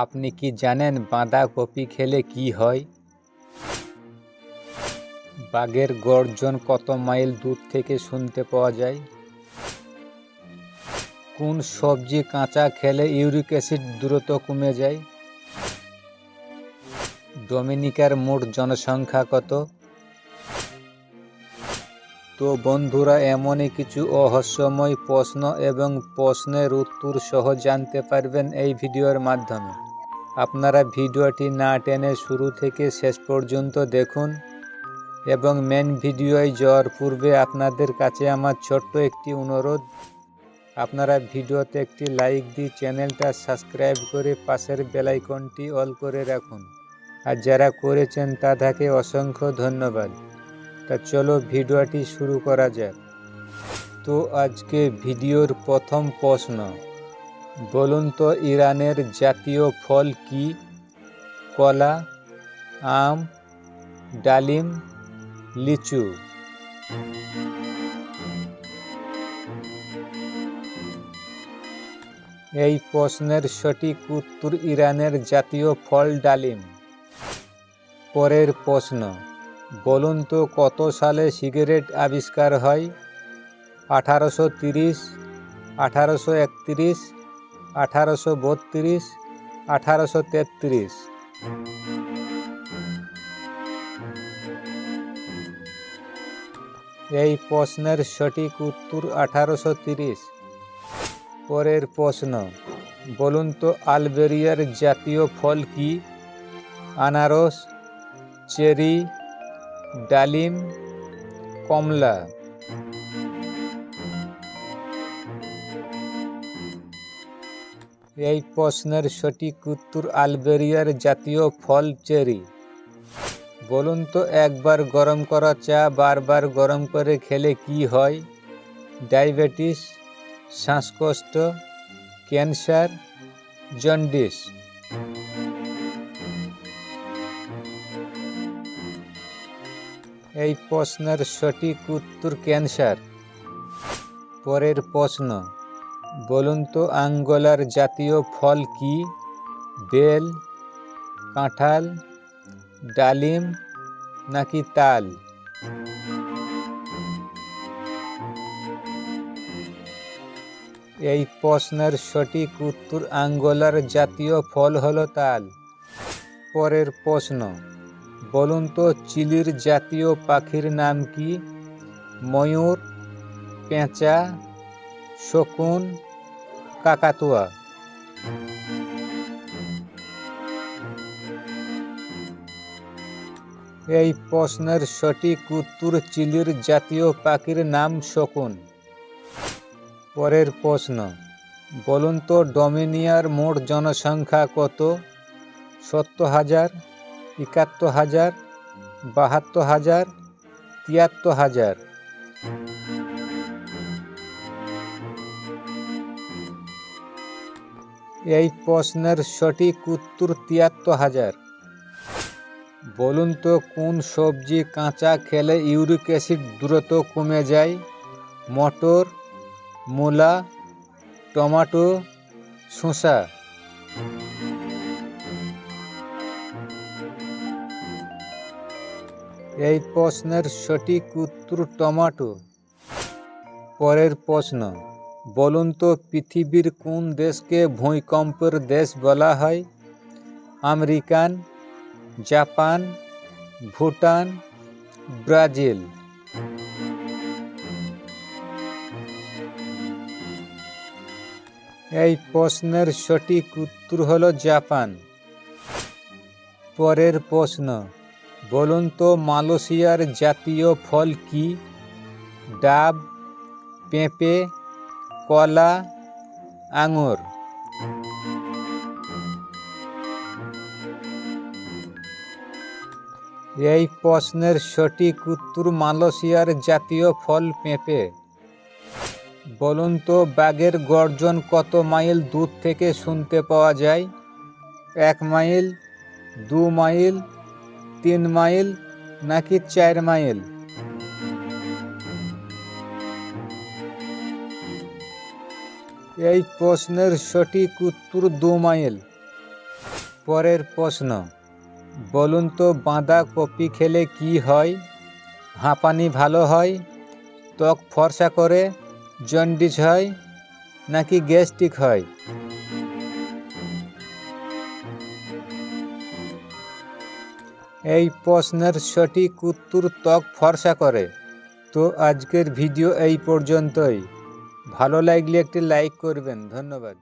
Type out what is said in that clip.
আপনি কি জানেন বাঁধাকপি খেলে কি হয়? বাঘের গর্জন কত মাইল দূর থেকে শুনতে পাওয়া যায়? কোন সবজি কাঁচা খেলে ইউরিক অ্যাসিড দ্রুত কমে যায়? ডোমিনিকার মোট জনসংখ্যা কত? তো বন্ধুরা, এমনই কিছু রহস্যময় প্রশ্ন এবং প্রশ্নের উত্তর সহজ জানতে পারবেন এই ভিডিওর মাধ্যমে। আপনারা ভিডিওটি না টেনে শুরু থেকে শেষ পর্যন্ত দেখুন এবং মেন ভিডিওয় যাওয়ার পূর্বে আপনাদের কাছে আমার ছোট্ট একটি অনুরোধ, আপনারা ভিডিওতে একটি লাইক দিয়ে চ্যানেলটা সাবস্ক্রাইব করে পাশের বেল আইকনটি অল করে রাখুন। আর যারা করেছেন তাদেরকে অসংখ্য ধন্যবাদ। তা চলো ভিডিওটি শুরু করা যাক। তো আজকে ভিডিওর প্রথম প্রশ্ন, বলুন তো ইরানের জাতীয় ফল কি? কলা, আম, ডালিম, লিচু? এই প্রশ্নের সঠিক উত্তর ইরানের জাতীয় ফল ডালিম। পরের প্রশ্ন, বলুন তো কত সালে সিগারেট আবিষ্কার হয়? 1830, 1831, 1832, 1833? এই প্রশ্নের সঠিক উত্তর 1830। পরের প্রশ্ন, বলুন তো আলবেরিয়ার জাতীয় ফল কি? আনারস, চেরি, ডালিম, কমলা? এই প্রশ্নের সঠিক উত্তর আলবেরিয়ার জাতীয় ফল চেরি। বলুন তো একবার গরম করা চা বারবার গরম করে খেলে কি হয়? ডায়াবেটিস, শ্বাসকষ্ট, ক্যান্সার, জন্ডিস? এই প্রশ্নের সঠিক উত্তর ক্যান্সার। পরের প্রশ্ন, বলুন তো আঙ্গোলার জাতীয় ফল কি? বেল, কাঁঠাল, ডালিম নাকি তাল? এই প্রশ্নের সঠিক উত্তর আঙ্গোলার জাতীয় ফল হলো তাল। পরের প্রশ্ন, বলুন তো চিলির জাতীয় পাখির নাম কি? ময়ূর, পেঁচা, শকুন, কাকাতুয়া? এই প্রশ্নের সঠিক উত্তর চিলির জাতীয় পাখির নাম শকুন। পরের প্রশ্ন, বলুন তো ডোমিনিয়ার মোট জনসংখ্যা কত? 70,000, 71,000, 72,000, 73,000? এই প্রশ্নের সঠিক উত্তর 73,000। বলুন তো কোন সবজি কাঁচা খেলে ইউরিক অ্যাসিড দ্রুত কমে যায়? মটর, মূলা, টমেটো, শসা? এই প্রশ্নের সঠিক উত্তর টমেটো। পরের প্রশ্ন, বলুন তো পৃথিবীর কোন দেশকে ভূমিকম্পের দেশ বলা হয়? American, Japan, Bhutan, Brazil? এই প্রশ্নের সঠিক উত্তর হলো জাপান। পরের প্রশ্ন, বলুন তো মালয়েশিয়ার জাতীয় ফল কি? ডাব, পেঁপে, কলা, আঙুর? এই প্রশ্নের সঠিক উত্তর মালয়েশিয়ার জাতীয় ফল পেঁপে। বলুন তো বাঘের গর্জন কত মাইল দূর থেকে শুনতে পাওয়া যায়? 1 মাইল, 2 মাইল, 3 মাইল নাকি 4 মাইল? এই প্রশ্নের সঠিক উত্তর 2 মাইল। পরের প্রশ্ন, বলুন তো বাঁধাকপি খেলে কি হয়? হাঁপানি ভালো হয়, ত্বক ফর্সা করে, জন্ডিস হয়, নাকি গ্যাস্ট্রিক হয়? এই প্রশ্নের সঠিক উত্তর ত্বক ফর্সা করে। তো আজকের ভিডিও এই পর্যন্তই। ভালো লাগলে একটি লাইক করবেন। ধন্যবাদ।